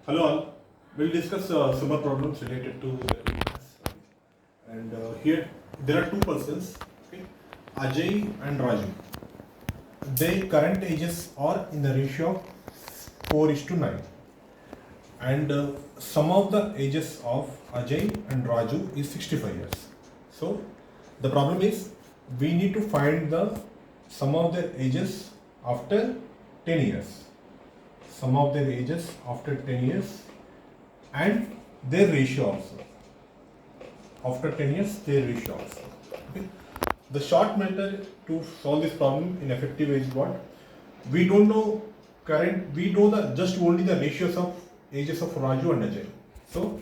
Hello all. We'll discuss summer problems related to maths. And here there are two persons, okay, Ajay and Raju. Their current ages are in the ratio of 4:9. And sum of the ages of Ajay and Raju is 65 years. So the problem is we need to find the sum of their ages after 10 years. Sum of their ages after 10 years and their ratio also. After 10 years, their ratio also. Okay. The short method to solve this problem in effective way is what? We don't know we know just only the ratios of ages of Raju and Ajay. So,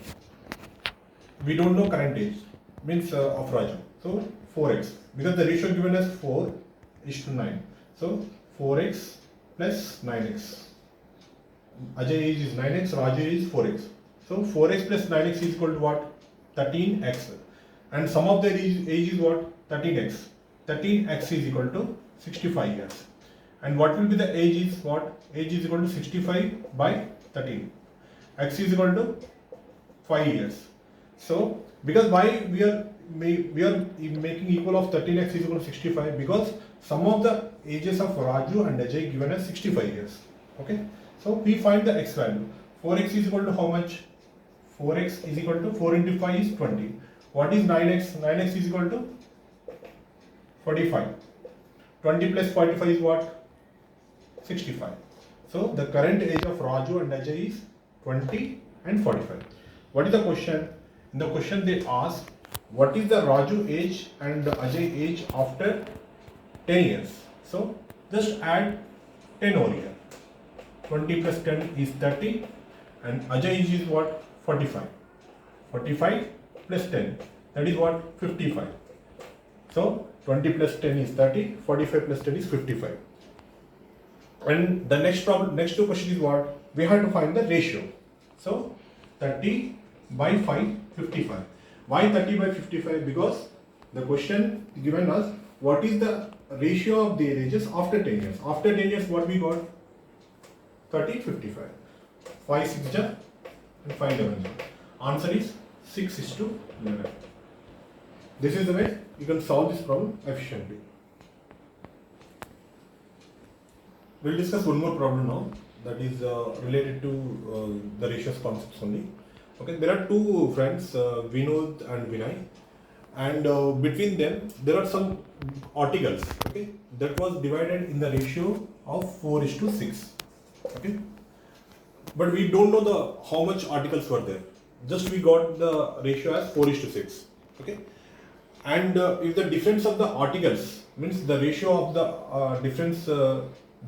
we don't know current age, means of Raju. So, 4x, because the ratio given as 4:9. So, 4x plus 9x. Ajay age is 9x, Raju age is 4x. So 4x plus 9x is equal to what? 13x. And sum of their age is what? 13x. 13x is equal to 65 years. And what will be the age is what? Age is equal to 65 by 13. X is equal to 5 years. So because why we are making equal of 13x is equal to 65? Because sum of the ages of Raju and Ajay given as 65 years. Okay. So we find the x value. 4x is equal to how much? 4x is equal to 4 into 5 is 20. What is 9x? 9x is equal to 45. 20 plus 45 is what? 65. So the current age of Raju and Ajay is 20 and 45. What is the question? In the question they ask, what is the Raju age and the Ajay age after 10 years? So just add 10 over here. 20 plus 10 is 30 and Ajay age is what? 45. 45 plus 10, that is what? 55. So 20 plus 10 is 30, 45 plus 10 is 55. And the next two question is what? We have to find the ratio. So 30 by 5, 55. Why 30 by 55? Because the question given us, what is the ratio of their ages after 10 years? After 10 years, what we got? 30, 55. 5 6 ja and 5 11 ja. Answer is 6:11. This is the way you can solve this problem efficiently. We'll discuss one more problem now, that is related to the ratios concepts only. Okay, there are two friends, Vinod and Vinay, and between them there are some articles. Okay, that was divided in the ratio of 4:6. Okay, but we don't know how much articles were there. Just we got the ratio as 4:6. Okay, and if the difference of the articles means the ratio of the difference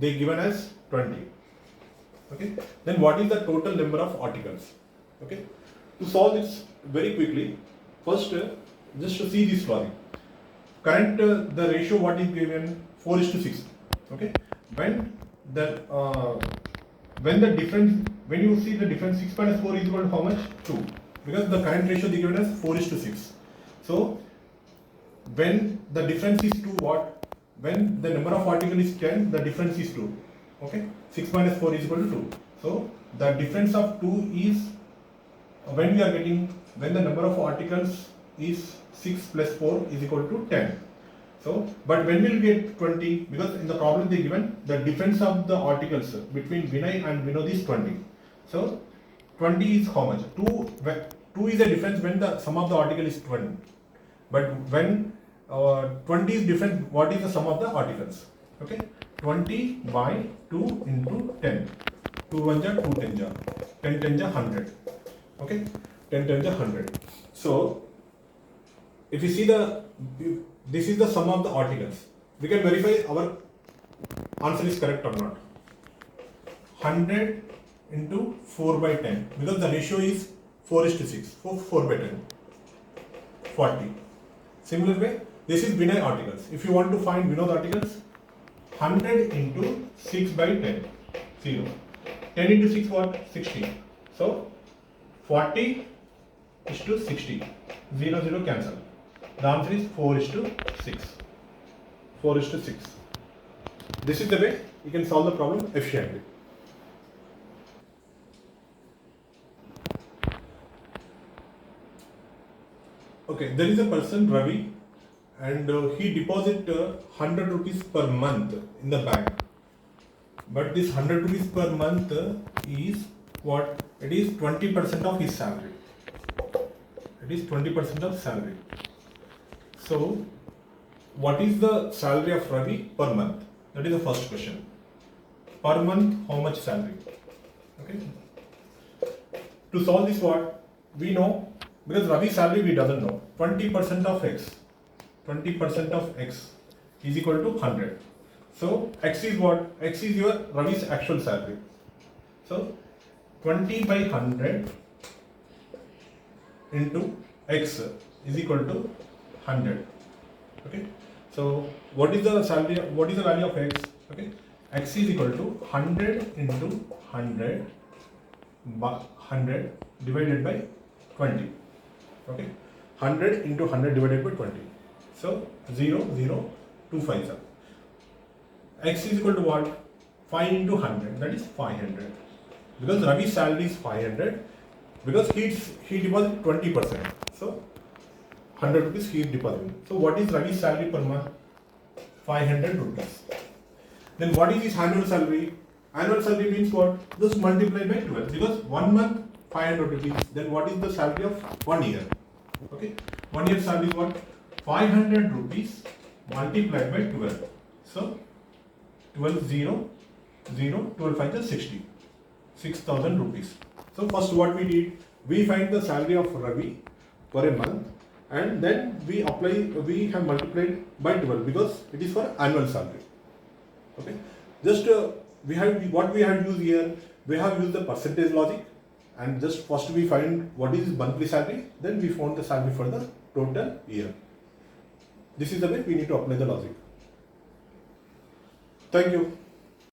they given as 20. Okay, then what is the total number of articles? Okay, to solve this very quickly, first just to see this logic. Current the ratio what is given 4:6. Okay, when the difference, when you see the difference 6 minus 4 is equal to how much? 2. Because the current ratio they given as 4:6. So when the difference is 2, what? When the number of article is 10, the difference is 2. Okay, 6 minus 4 is equal to 2. So the difference of 2 is when we are getting, when the number of articles is 6 plus 4 is equal to 10. So, but when we'll get 20, because in the problem they given the difference of the articles between Vinay and Vinod is 20. So 20 is how much? 2 is a difference when the sum of the article is 20. But when 20 is different, what is the sum of the articles? Okay, 20 by 2 into 10. 2 1 ja, 2 10 ja, 10 10 ja 100. Okay, 10 10 ja 100. So if you see this is the sum of the articles, we can verify our answer is correct or not. 100 into 4 by 10, because the ratio is 4:6. 4 by 10, 40. Similar way, this is Vinay articles. If you want to find Vinod articles, 100 into 6 by 10, 0. 10 into 6 what? 60. So 40:60. 0 0 cancel. The answer is 4:6. 4:6. This is the way you can solve the problem efficiently. Okay, there is a person Ravi, and he deposit 100 rupees per month in the bank. But this 100 rupees per month is what? It is 20% of his salary. It is 20% of salary. So, what is the salary of Ravi per month? That is the first question. Per month, how much salary? Okay. To solve this, what we know, because Ravi's salary we doesn't know. 20% of x, 20% of x is equal to 100. So x is what? X is your Ravi's actual salary. So 20 by 100 into x is equal to 100. Okay. So what is the salary? What is the value of x? Okay. X is equal to 100 into 100 by 100 divided by 20. Okay. 100 into 100 divided by 20. So 0, 0, 2 5s are. X is equal to what? 5 into 100, that is 500. Because Ravi's salary is 500, because he deposited 20%. So 100 rupees he is depositing. So what is Ravi's salary per month? 500 rupees. Then what is his annual salary? Annual salary means what? Just multiply by 12. Because 1 month 500 rupees. Then what is the salary of 1 year? Okay. 1 year salary is what? 500 rupees multiplied by 12. So 12 0 0 12 5 is 60. 6,000 rupees. So first what we did, we find the salary of Ravi for a month, and then we have multiplied by 12 because it is for annual salary. Okay. Just we have used here, we have used the percentage logic, and just first we find what is monthly salary, then we found the salary for the total year. This is the way we need to apply the logic. Thank you.